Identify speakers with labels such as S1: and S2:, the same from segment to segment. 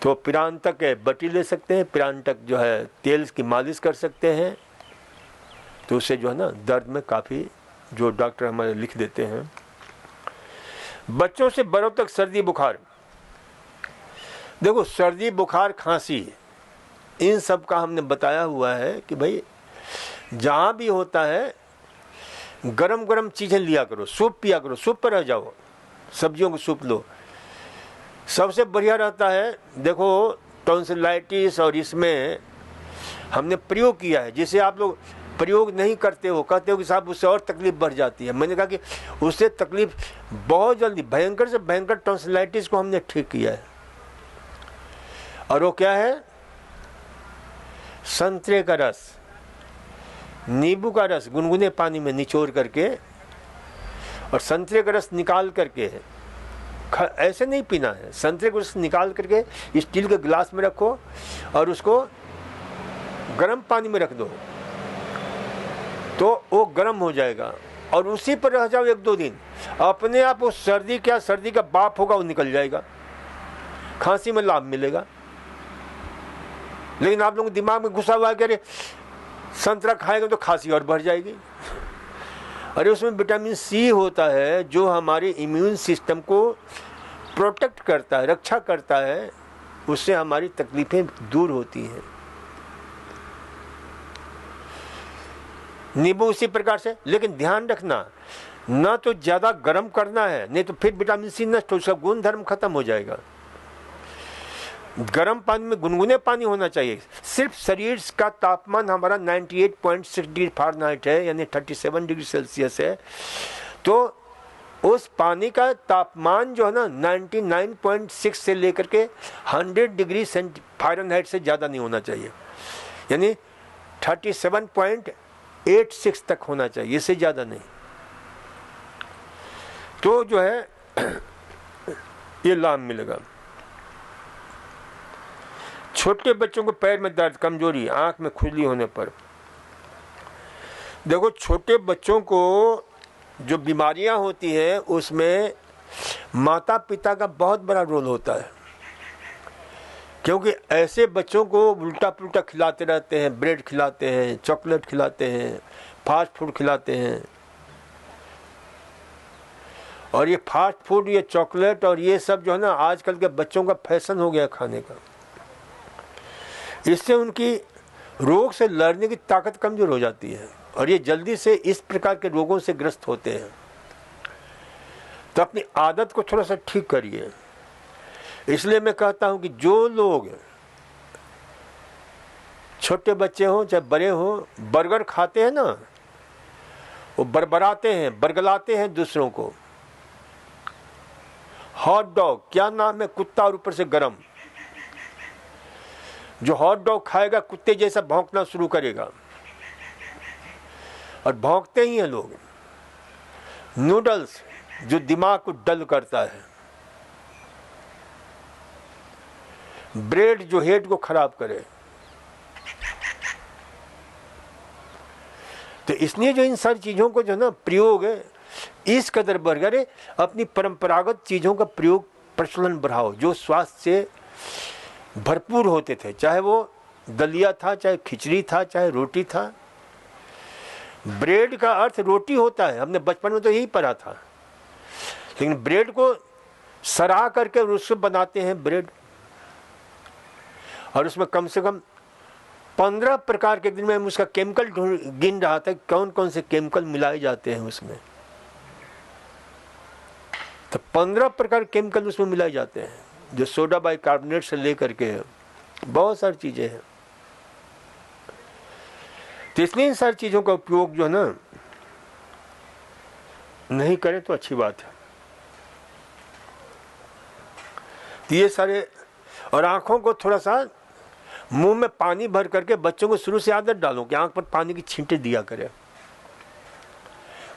S1: तो पिरांतक बटी ले सकते हैं, पिरांतक जो है तेल की मालिश कर सकते हैं, तो उससे जो है ना दर्द में काफ़ी जो डॉक्टर हमारे लिख देते हैं। बच्चों से बड़ों तक सर्दी बुखार, देखो सर्दी बुखार खांसी इन सब का हमने बताया हुआ है कि भाई जहाँ भी होता है गरम गरम चीज़ें लिया करो, सूप पिया करो, सूप पर रह जाओ, सब्जियों को सूप लो, सबसे बढ़िया रहता है। देखो टॉन्सिलाइटिस और इसमें हमने प्रयोग किया है, जिसे आप लोग प्रयोग नहीं करते हो, कहते हो कि साहब उससे और तकलीफ बढ़ जाती है। मैंने कहा कि उससे तकलीफ बहुत जल्दी, भयंकर से भयंकर टॉन्सिलाइटिस को हमने ठीक किया है। और वो क्या है? संतरे का रस, नींबू का रस गुनगुने पानी में निचोड़ करके और संतरे का रस निकाल करके, ऐसे नहीं पीना है, संतरे का रस निकाल करके स्टील के गिलास में रखो और उसको गर्म पानी में रख दो, तो वो गर्म हो जाएगा और उसी पर रह जाओ 1-2 दिन, अपने आप वो सर्दी का बाप होगा वो निकल जाएगा, खांसी में लाभ मिलेगा। लेकिन आप लोगों के दिमाग में घुसा हुआ है कि अरे संतरा खाएगा तो खांसी और बढ़ जाएगी। अरे उसमें विटामिन सी होता है जो हमारे इम्यून सिस्टम को प्रोटेक्ट करता है, रक्षा करता है, उससे हमारी तकलीफें दूर होती हैं। नींबू उसी प्रकार से, लेकिन ध्यान रखना ना तो ज़्यादा गर्म करना है, नहीं तो फिर विटामिन सी नष्ट हो, उसका गुण धर्म खत्म हो जाएगा। गर्म पानी में गुनगुने पानी होना चाहिए। सिर्फ शरीर का तापमान हमारा 98.6 डिग्री फ़ारेनहाइट है, यानी 37 डिग्री सेल्सियस है, तो उस पानी का तापमान जो है ना 99.6 से लेकर के 100 डिग्री फ़ारेनहाइट से ज़्यादा नहीं होना चाहिए, यानी 37.86 तक होना चाहिए, इससे ज़्यादा नहीं। तो जो है ये लाभ मिलेगा। छोटे बच्चों को पैर में दर्द, कमजोरी, आंख में खुजली होने पर, देखो छोटे बच्चों को जो बीमारियां होती हैं उसमें माता पिता का बहुत बड़ा रोल होता है, क्योंकि ऐसे बच्चों को उल्टा पुल्टा खिलाते रहते हैं, ब्रेड खिलाते हैं, चॉकलेट खिलाते हैं, फास्ट फूड खिलाते हैं। और ये फास्ट फूड, ये चॉकलेट और ये सब जो है ना आजकल के बच्चों का फैशन हो गया खाने का। इससे उनकी रोग से लड़ने की ताकत कमजोर हो जाती है और ये जल्दी से इस प्रकार के रोगों से ग्रस्त होते हैं। तो अपनी आदत को थोड़ा सा ठीक करिए। इसलिए मैं कहता हूं कि जो लोग, छोटे बच्चे हों चाहे बड़े हों, बर्गर खाते हैं ना, वो बरबराते हैं, बरगलाते हैं दूसरों को। हॉट डॉग, क्या नाम है, कुत्ता और ऊपर से गरम। जो हॉट डॉग खाएगा कुत्ते जैसा भौंकना शुरू करेगा और भौंकते ही हैं लोग। नूडल्स जो दिमाग को डल करता है, ब्रेड जो हेड को खराब करे। तो इसलिए जो इन सारी चीजों को जो ना प्रयोग है इस कदर बढ़ गए, अपनी परंपरागत चीजों का प्रयोग प्रचलन बढ़ाओ जो स्वास्थ्य से भरपूर होते थे, चाहे वो दलिया था, चाहे खिचड़ी था, चाहे रोटी था। ब्रेड का अर्थ रोटी होता है, हमने बचपन में तो यही पढ़ा था, लेकिन ब्रेड को सरा करके उससे बनाते हैं ब्रेड, और उसमें कम से कम 15 प्रकार के, दिन में उसका केमिकल गिन रहा था कौन कौन से केमिकल मिलाए जाते हैं उसमें। तो 15 प्रकार केमिकल उसमें मिलाए जाते हैं, जो सोडा बाइकार्बोनेट से लेकर के बहुत सारी चीजें हैं। तो इसलिए इन सारी चीजों का उपयोग जो है ना नहीं करें तो अच्छी बात है। तो ये सारे, और आंखों को थोड़ा सा मुंह में पानी भर करके बच्चों को शुरू से आदत डालो कि आंख पर पानी की छींटे दिया करें,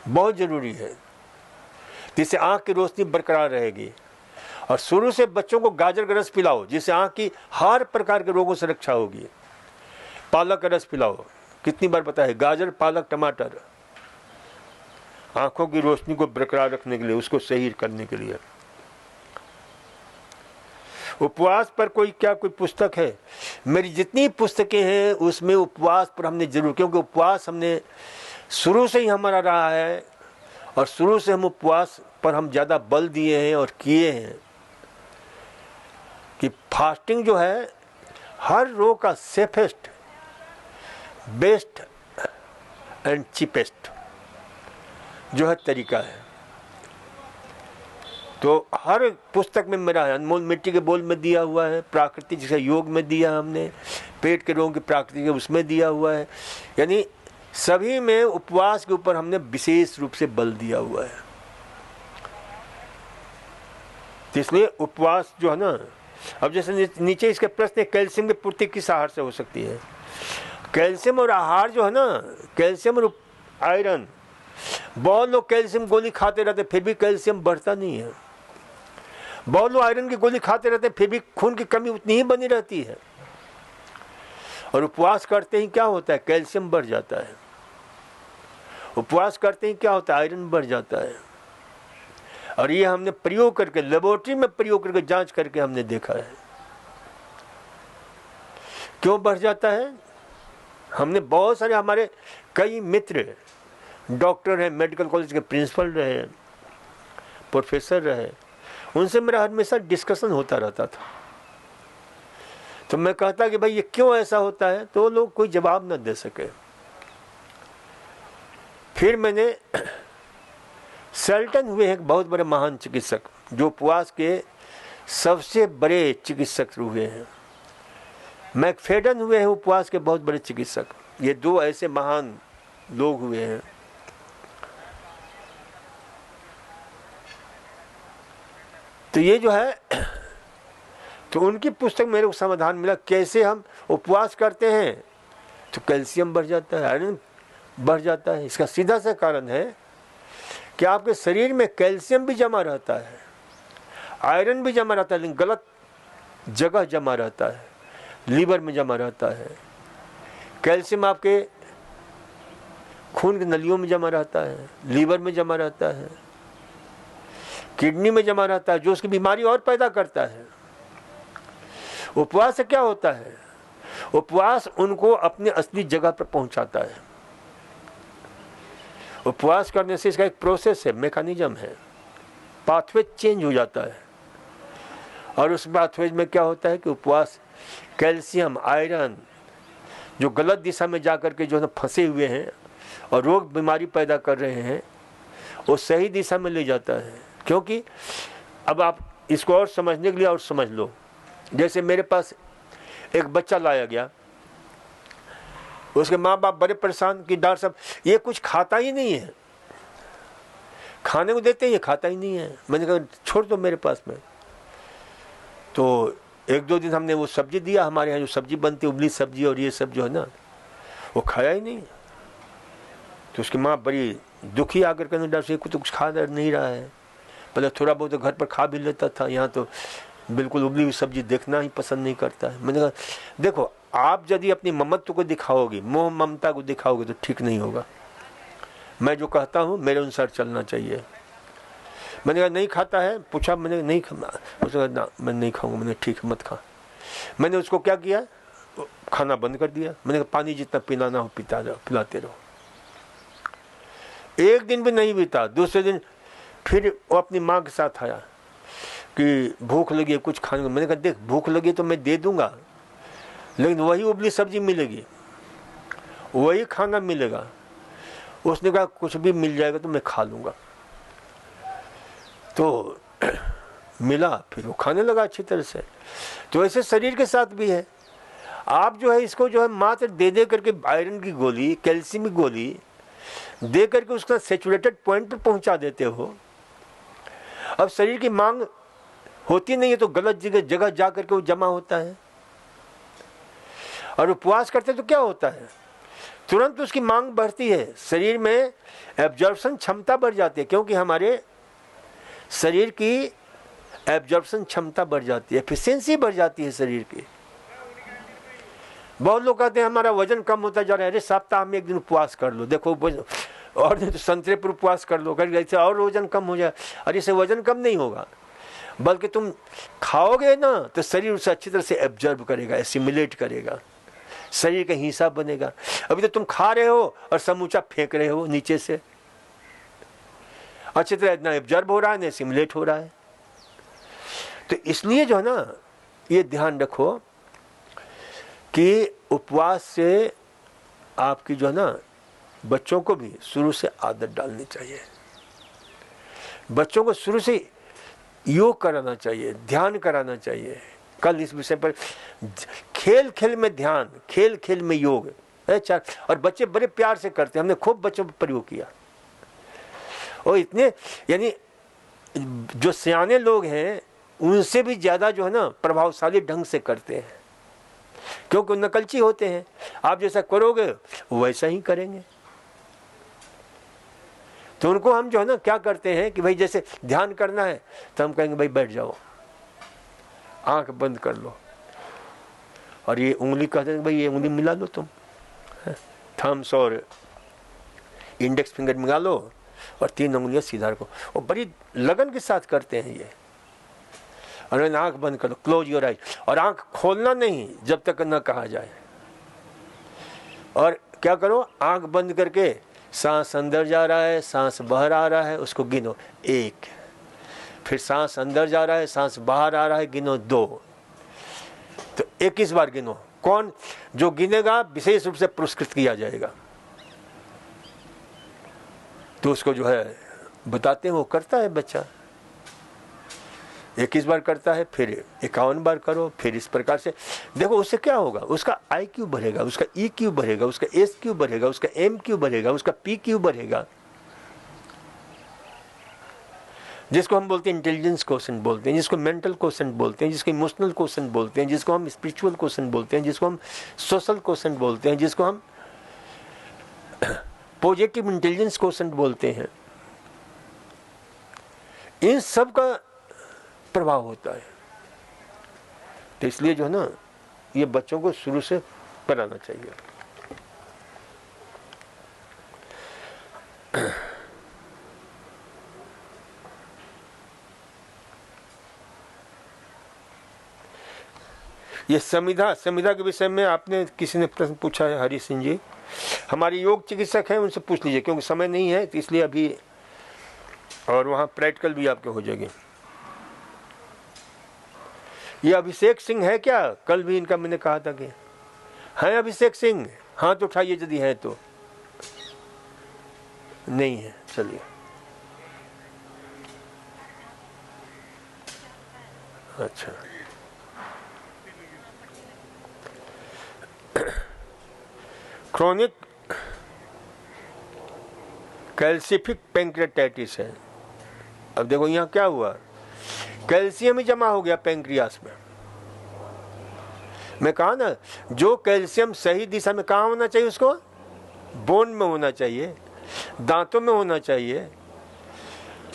S1: बहुत जरूरी है। जिससे आंख की रोशनी बरकरार रहेगी। और शुरू से बच्चों को गाजर का रस पिलाओ, जिससे आंख की हर प्रकार के रोगों से रक्षा होगी। पालक का रस पिलाओ, कितनी बार बताया, गाजर, पालक, टमाटर, आंखों की रोशनी को बरकरार रखने के लिए, उसको सही करने के लिए। उपवास पर कोई पुस्तक है? मेरी जितनी पुस्तकें हैं उसमें उपवास पर हमने जरूर, क्योंकि उपवास हमने शुरू से ही हमारा रहा है और शुरू से हम उपवास पर हम ज़्यादा बल दिए हैं और किए हैं कि फास्टिंग जो है हर रोग का सेफेस्ट, बेस्ट एंड चीपेस्ट जो है तरीका है। तो हर पुस्तक में मेरा है, अनमोल मिट्टी के बोल में दिया हुआ है, प्राकृतिक जैसे योग में दिया हमने, पेट के रोग की प्राकृतिक उसमें दिया हुआ है, यानी सभी में उपवास के ऊपर हमने विशेष रूप से बल दिया हुआ है। इसलिए उपवास जो है ना, अब जैसे नीचे इसके प्रश्न है, कैल्शियम की पूर्ति किस आहार से हो सकती है? कैल्शियम और आहार जो है ना, कैल्शियम और आयरन, बहुत लोग कैल्शियम गोली खाते रहते फिर भी कैल्शियम बढ़ता नहीं है, बहुत लोग आयरन की गोली खाते रहते फिर भी खून की कमी उतनी ही बनी रहती है। और उपवास करते ही क्या होता है? कैल्शियम बढ़ जाता है। उपवास करते ही क्या होता है? आयरन बढ़ जाता है। और ये हमने प्रयोग करके, लेबोरेटरी में प्रयोग करके, जांच करके हमने देखा है। क्यों बढ़ जाता है? हमने बहुत सारे, हमारे कई मित्र डॉक्टर हैं, मेडिकल कॉलेज के प्रिंसिपल रहे, प्रोफेसर रहे, उनसे मेरा हमेशा डिस्कशन होता रहता था। तो मैं कहता कि भाई ये क्यों ऐसा होता है, तो लोग कोई जवाब न दे सके। फिर मैंने सेल्टन हुए एक बहुत बड़े महान चिकित्सक, जो उपवास के सबसे बड़े चिकित्सक हुए हैं, मैकफेडन हुए हैं उपवास के बहुत बड़े चिकित्सक। ये दो ऐसे महान लोग हुए हैं। तो ये जो है, तो उनकी पुस्तक मेरे को समाधान मिला कैसे हम उपवास करते हैं तो कैल्शियम बढ़ जाता है, आयरन बढ़ जाता है। इसका सीधा सा कारण है कि आपके शरीर में कैल्शियम भी जमा रहता है, आयरन भी जमा रहता है, लेकिन गलत जगह जमा रहता है, लीवर में जमा रहता है। कैल्शियम आपके खून की नलियों में जमा रहता है, लीवर में जमा रहता है, किडनी में जमा रहता है, जो उसकी बीमारी और पैदा करता है। उपवास से क्या होता है? उपवास उनको अपने असली जगह पर पहुंचाता है। उपवास करने से इसका एक प्रोसेस है, मैकेनिज्म है, पाथवे चेंज हो जाता है। और उस पाथवे में क्या होता है कि उपवास कैल्शियम, आयरन जो गलत दिशा में जाकर के जो है फंसे हुए हैं और रोग बीमारी पैदा कर रहे हैं, वो सही दिशा में ले जाता है। क्योंकि अब आप इसको और समझने के लिए और समझ लो, जैसे मेरे पास एक बच्चा लाया गया, उसके माँ बाप बड़े परेशान कि डॉक्टर साहब ये कुछ खाता ही नहीं है, खाने को देते हैं ये खाता ही नहीं है। मैंने कहा छोड़ दो मेरे पास में। तो एक दो दिन हमने वो सब्जी दिया, हमारे यहाँ जो सब्जी बनती है उबली सब्जी और ये सब जो है ना, वो खाया ही नहीं। तो उसकी माँ बड़ी दुखी आकर के डॉक्टर से कुछ खा नहीं रहा है, पहले थोड़ा बहुत तो घर पर खा भी लेता था, यहाँ तो बिल्कुल उबली हुई सब्जी देखना ही पसंद नहीं करता है। मैंने कहा देखो, आप यदि अपनी ममत्व को दिखाओगे, मोह ममता को दिखाओगे तो ठीक नहीं होगा। मैं जो कहता हूँ मेरे अनुसार चलना चाहिए। मैंने कहा नहीं खाता है, पूछा, मैंने नहीं खाना, उसने कहा ना मैं नहीं खाऊंगा। मैंने ठीक है मत खा। मैंने उसको क्या किया, खाना बंद कर दिया। मैंने कहा पानी जितना पिलाना हो पीता जाओ, पिलाते रहो। एक दिन भी नहीं बीता, दूसरे दिन फिर वो अपनी माँ के साथ आया कि भूख लगी है कुछ खाने को। मैंने कहा देख भूख लगी तो मैं दे दूंगा, लेकिन वही उबली सब्जी मिलेगी, वही खाना मिलेगा। उसने कहा कुछ भी मिल जाएगा तो मैं खा लूँगा। तो मिला, फिर वो खाने लगा अच्छी तरह से। तो ऐसे शरीर के साथ भी है। आप जो है इसको जो है मात्र दे दे करके आयरन की गोली, कैल्शियम की गोली दे करके उसका सैचुरेटेड पॉइंट पर पहुंचा देते हो। अब शरीर की मांग होती नहीं है तो गलत जगह जा करके वो जमा होता है। और उपवास करते तो क्या होता है, तुरंत उसकी मांग बढ़ती है, शरीर में एब्जॉर्प्शन क्षमता बढ़ जाती है, क्योंकि हमारे शरीर की एब्जॉर्प्शन क्षमता बढ़ जाती है, एफिशिएंसी बढ़ जाती है शरीर की। बहुत लोग कहते हैं हमारा वजन कम होता जा रहा है। अरे सप्ताह में एक दिन उपवास कर लो, देखो और नहीं तो संतरे पर उपवास कर लो, करके ऐसे और वजन कम हो जाए। अरे इससे वजन कम नहीं होगा, बल्कि तुम खाओगे ना तो शरीर उसे अच्छी तरह से एब्जॉर्ब करेगा, एसिमिलेट करेगा, शरीर का हिस्सा बनेगा। अभी तो तुम खा रहे हो और समूचा फेंक रहे हो नीचे से, अच्छी तरह ना एब्जॉर्ब हो रहा है ना एसिमिलेट हो रहा है। तो इसलिए जो है ना ये ध्यान रखो कि उपवास से आपकी जो है ना बच्चों को भी शुरू से आदत डालनी चाहिए, बच्चों को शुरू से योग कराना चाहिए, ध्यान कराना चाहिए। कल इस विषय पर खेल खेल में ध्यान, खेल खेल में योग, अच्छा, और बच्चे बड़े प्यार से करते हैं। हमने खूब बच्चों पर प्रयोग किया और इतने, यानी जो सियाने लोग हैं उनसे भी ज्यादा जो है ना प्रभावशाली ढंग से करते हैं, क्योंकि नकलची होते हैं। आप जैसा करोगे वैसा ही करेंगे। तो उनको हम जो है ना क्या करते हैं कि भाई जैसे ध्यान करना है तो हम कहेंगे भाई बैठ जाओ, आंख बंद कर लो, और ये उंगली कहते हैं भाई ये उंगली मिला लो, तुम थम्स और इंडेक्स फिंगर मिला लो और 3 उंगलियां सीधा रखो, और बड़ी लगन के साथ करते हैं ये। और आंख बंद कर लो, क्लोज योर आइज, और आंख खोलना नहीं जब तक न कहा जाए। और क्या करो, आंख बंद करके सांस अंदर जा रहा है, सांस बाहर आ रहा है, उसको गिनो 1, फिर सांस अंदर जा रहा है, सांस बाहर आ रहा है, गिनो 2, तो 21 बार गिनो। कौन जो गिनेगा विशेष रूप से पुरस्कृत किया जाएगा। तो उसको जो है बताते हैं, वो करता है बच्चा, 21 बार करता है, फिर 51 बार करो, फिर इस प्रकार से देखो। उससे क्या होगा, उसका IQ बढ़ेगा, उसका EQ बढ़ेगा, उसका SQ बढ़ेगा, उसका MQ बढ़ेगा, उसका PQ बढ़ेगा, जिसको हम बोलते हैं इंटेलिजेंस क्वेश्चन बोलते हैं, जिसको मेंटल क्वेश्चन बोलते हैं, जिसको इमोशनल क्वेश्चन बोलते हैं, जिसको हम स्पिरिचुअल क्वेश्चन बोलते हैं, जिसको हम सोशल क्वेश्चन बोलते हैं, जिसको हम पॉजिटिव इंटेलिजेंस क्वेश्चन बोलते हैं। इन सब का प्रभाव होता है। तो इसलिए जो है ना ये बच्चों को शुरू से कराना चाहिए। ये संविधा के विषय में आपने किसी ने प्रश्न पूछा है, हरि सिंह जी हमारे योग चिकित्सक हैं, उनसे पूछ लीजिए, क्योंकि समय नहीं है तो इसलिए अभी, और वहाँ प्रैक्टिकल भी आपके हो जाएंगे। ये अभिषेक सिंह है क्या? कल भी इनका मैंने कहा था कि हैं अभिषेक सिंह, हाथ उठाइए यदि है तो। नहीं है, चलिए अच्छा। क्रोनिक कैल्सिफिक पैंक्रियाटाइटिस है। अब देखो यहाँ क्या हुआ, कैल्शियम ही जमा हो गया पैंक्रियास में। मैं कहा ना, जो कैल्शियम सही दिशा में कहाँ होना चाहिए, उसको बोन में होना चाहिए, दांतों में होना चाहिए,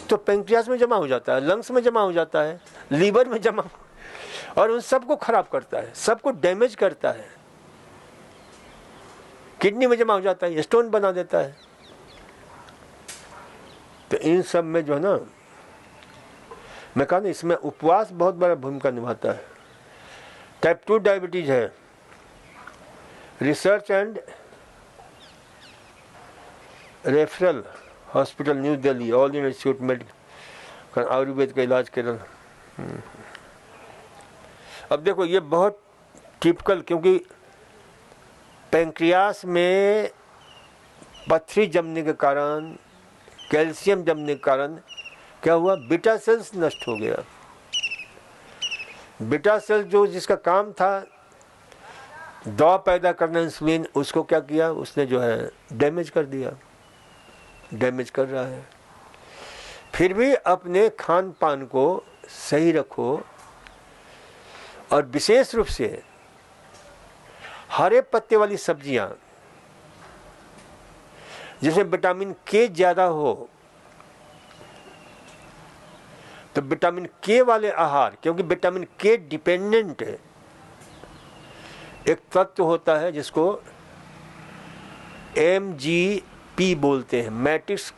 S1: तो पैंक्रियास में जमा हो जाता है, लंग्स में जमा हो जाता है, लीवर में जमा, और उन सबको खराब करता है, सबको डैमेज करता है, किडनी में जमा हो जाता है, स्टोन बना देता है। तो इन सब में जो है ना, मैं कहा ना, इसमें उपवास बहुत बड़ा भूमिका निभाता है। टाइप 2 डायबिटीज है। Research and referral hospital new Delhi, all India institute medical, Ayurveda का इलाज केरल। अब देखो ये बहुत टिपिकल, क्योंकि पैंक्रियास में पथरी जमने के कारण, कैल्शियम जमने के कारण क्या हुआ, बीटा सेल्स नष्ट हो गया। बीटा सेल जो जिसका काम था दवा पैदा करना, इंसुलिन, उसको क्या किया, उसने जो है डैमेज कर दिया, डैमेज कर रहा है। फिर भी अपने खान पान को सही रखो, और विशेष रूप से हरे पत्ते वाली सब्जियां जिसमें विटामिन के ज्यादा हो, तो विटामिन के वाले आहार, क्योंकि विटामिन के डिपेंडेंट एक तत्व होता है जिसको MGP बोलते हैं, मैट्रिक्स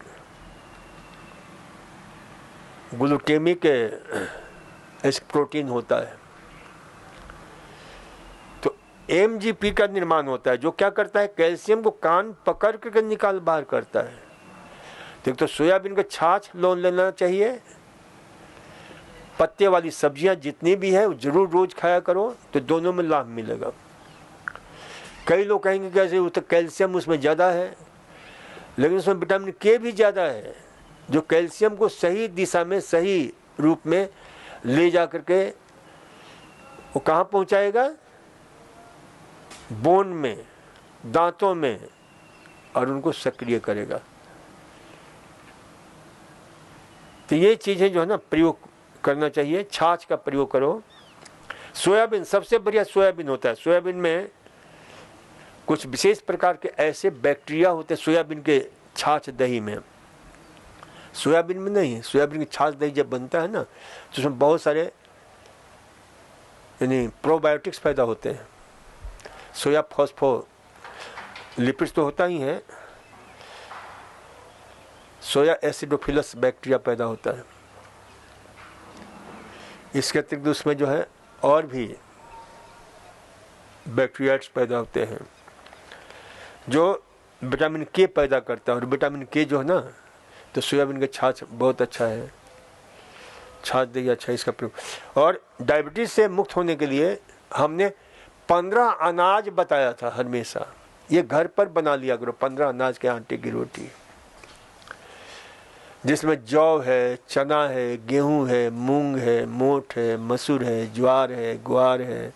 S1: ग्लूटेमिक ऐसे प्रोटीन होता है। तो एमजीपी का निर्माण होता है जो क्या करता है, कैल्शियम को कान पकड़ कर निकाल बाहर करता है। तो सोयाबीन का छाछ लोन लेना चाहिए, पत्ते वाली सब्जियां जितनी भी है जरूर रोज खाया करो, तो दोनों में लाभ मिलेगा। कई लोग कहेंगे कैसे, वो तो कैल्शियम उसमें ज़्यादा है, लेकिन उसमें विटामिन के भी ज़्यादा है, जो कैल्शियम को सही दिशा में सही रूप में ले जा करके वो कहाँ पहुँचाएगा, बोन में, दांतों में, और उनको सक्रिय करेगा। तो ये चीज़ें जो है ना प्रयोग करना चाहिए। छाछ का प्रयोग करो। सोयाबीन सबसे बढ़िया सोयाबीन होता है। सोयाबीन में कुछ विशेष प्रकार के ऐसे बैक्टीरिया होते हैं सोयाबीन के छाछ दही में, सोयाबीन में नहीं। सोयाबीन की छाछ दही जब बनता है ना, तो उसमें बहुत सारे यानी प्रोबायोटिक्स पैदा होते हैं। सोया फॉस्फोलिपिड्स तो होता ही है, सोया एसिडोफिलस बैक्टीरिया पैदा होता है। इसके अतिरिक्त उसमें जो है और भी बैक्टीरियाट्स पैदा होते हैं जो विटामिन के पैदा करता है। और विटामिन के जो है ना, तो सोयाबीन का छाछ बहुत अच्छा है, छाछ दही अच्छा है इसका प्रयोग। और डायबिटीज से मुक्त होने के लिए हमने 15 अनाज बताया था हमेशा, ये घर पर बना लिया करो। 15 अनाज के आटे की रोटी, जिसमें जौ है, चना है, गेहूं है, मूंग है, मोठ है, मसूर है, ज्वार है, ग्वार है,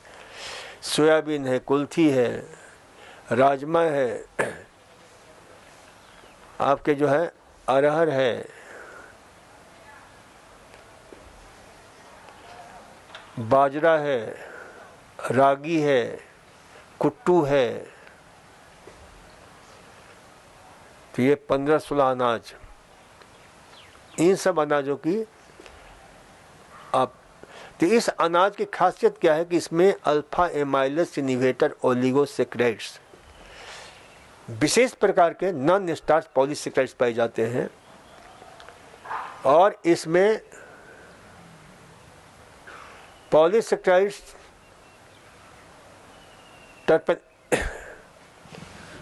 S1: सोयाबीन है, कुल्थी है, राजमा है, आपके जो है अरहर है, बाजरा है, रागी है, कुट्टू है। तो ये 15-16 अनाज, इन सब अनाजों की आप, तो इस अनाज की खासियत क्या है कि इसमें अल्फा एमाइलेज इनहिबिटर ओलिगोसैकेराइड्स, विशेष प्रकार के नॉन स्टार्च पॉलीसैकेराइड्स पाए जाते हैं। और इसमें पॉलीसैकेराइड्स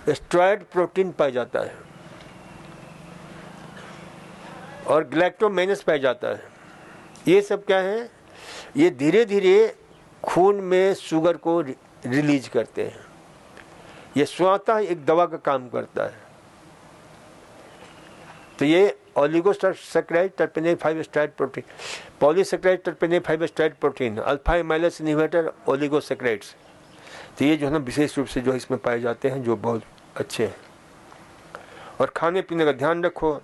S1: स्टेरॉयड प्रोटीन पाया जाता है और ग्लैक्टोमेनस पाया जाता है। ये सब क्या है, ये धीरे धीरे खून में शुगर को रिलीज करते हैं। ये स्वतः एक दवा का काम करता है। तो ये oligosaccharide terpenase 5 steroid protein, polysaccharide terpenase 5 steroid protein, alpha amylase inhibitor oligosaccharides, तो ये जो है ना विशेष रूप से जो इसमें पाए जाते हैं, जो बहुत अच्छे हैं। और खाने पीने का ध्यान रखो,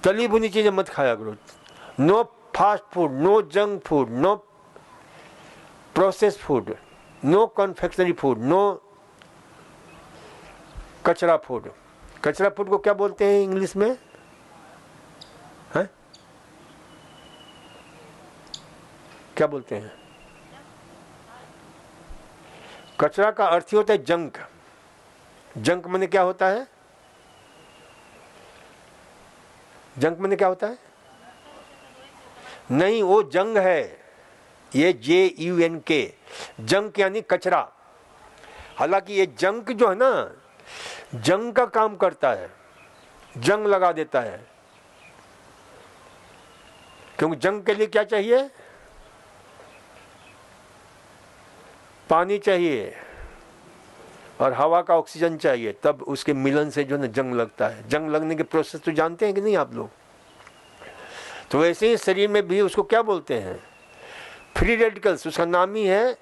S1: तली भुनी चीजें मत खाया करो। No fast food, no junk food, no processed food, no confectionery food, no कचरा फूड। कचरा फूड को क्या बोलते हैं इंग्लिश में, है? क्या बोलते हैं? कचरा का अर्थ ही होता है जंक। जंक माने क्या होता है? जंक माने क्या होता है? नहीं, वो जंग है, ये JUNK, जंक यानी कचरा। हालांकि ये जंक जो है ना, जंग का काम करता है, जंग लगा देता है। क्योंकि जंग के लिए क्या चाहिए? पानी चाहिए और हवा का ऑक्सीजन चाहिए, तब उसके मिलन से जो है जंग लगता है। जंग लगने के प्रोसेस तो जानते हैं कि नहीं आप लोग? तो वैसे ही शरीर में भी उसको क्या बोलते हैं? फ्री रेडिकल्स, उसका नाम ही है,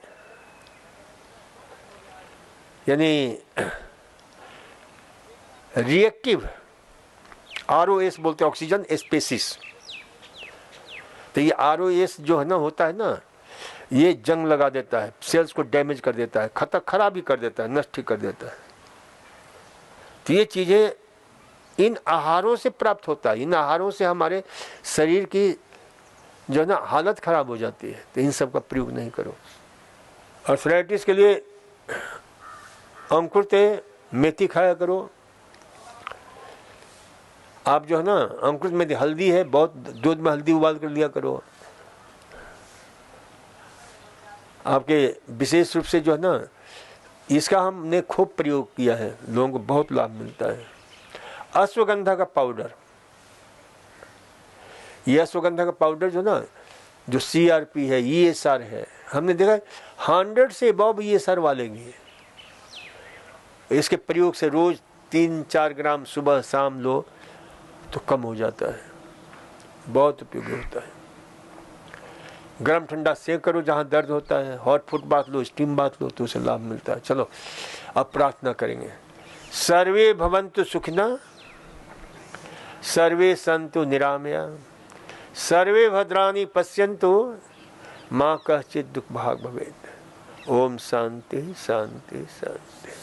S1: यानी रिएक्टिव, ROS बोलते हैं, ऑक्सीजन स्पेसीज। तो ये ROS जो है ना होता है ना, ये जंग लगा देता है, सेल्स को डैमेज कर देता है, खराब ही कर देता है, नष्ट कर देता है। तो ये चीजें इन आहारों से प्राप्त होता है। इन आहारों से हमारे शरीर की जो है ना हालत खराब हो जाती है। तो इन सब का प्रयोग नहीं करो। आर्थराइटिस के लिए अंकुरित मेथी खाया करो। आप जो है ना अंकुरित मेथी, हल्दी है बहुत, दूध में हल्दी उबाल कर लिया करो। आपके विशेष रूप से जो है ना, इसका हमने खूब प्रयोग किया है, लोगों को बहुत लाभ मिलता है। अश्वगंधा का पाउडर, ये अश्वगंधा का पाउडर जो ना, जो CRP है, ESR है, हमने देखा 100 से अबव ESR वाले भी है। इसके प्रयोग से रोज 3-4 ग्राम सुबह शाम लो तो कम हो जाता है, बहुत उपयोगी होता है। गर्म ठंडा सेक करो जहाँ दर्द होता है, हॉट फुट बात लो, स्टीम बात लो, तो उसे लाभ मिलता है। चलो अब प्रार्थना करेंगे। सर्वे भवन्तु सुखिनः, सर्वे सन्तु निरामया, सर्वे भद्राणि पश्यन्तु, मा कश्चित् दुःखभाग् भवेत्। ओम शांति शांति शांति।